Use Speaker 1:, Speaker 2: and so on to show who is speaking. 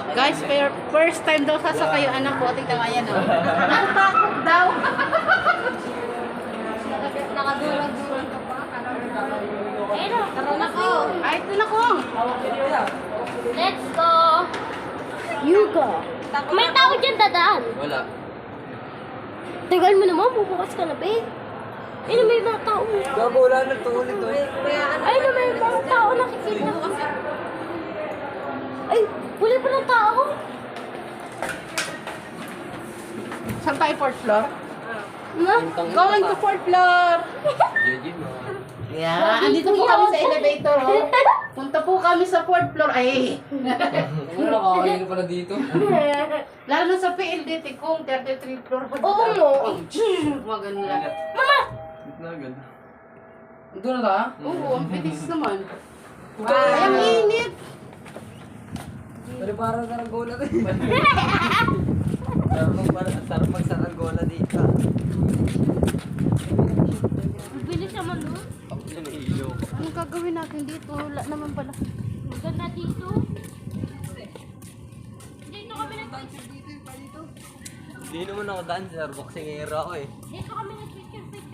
Speaker 1: Guys, first time daw sasakay yung anak ko. Tingnan nga yan, oh. Nakatakot daw.
Speaker 2: Nakadurag-durag ka pa. Ayun, karoon ako.
Speaker 1: Ay, ito na ko.
Speaker 2: Let's go. You go. May tao dyan dadaan.
Speaker 3: Wala.
Speaker 2: Tagal mo naman, bubukas ka na, babe. Ayun, may mga tao.
Speaker 3: Gago, wala na ito ulit.
Speaker 2: Ayun, may mga tao nakikita. Ay, huli pa ng tao.
Speaker 1: Saan tayo, fourth floor?
Speaker 2: Ma?
Speaker 1: Going to fourth floor.
Speaker 3: JJ mo.
Speaker 1: Yeah, andito po kami sa elevator, oh. Punta po kami sa fourth floor. Ay,
Speaker 3: Ano nakakahino pala dito?
Speaker 1: lalo na sa PLDT kung 33 floor pa.
Speaker 2: Oo, no.
Speaker 1: Maganda.
Speaker 2: Mama!
Speaker 3: Dito na agad.
Speaker 1: Doon na ka? Oo, ang bilis naman. Wow, ang init.
Speaker 3: Pero parang saranggola rin. Sarap magsaranggola dito.
Speaker 2: Bilis naman, no?
Speaker 3: Ako siya nahilo.
Speaker 1: Anong gagawin natin dito? Wala naman pala.
Speaker 2: Maganda dito. Dito kami
Speaker 3: Hindi naman ako dancer, boxingero ako eh.
Speaker 2: Dito kami nag-picture.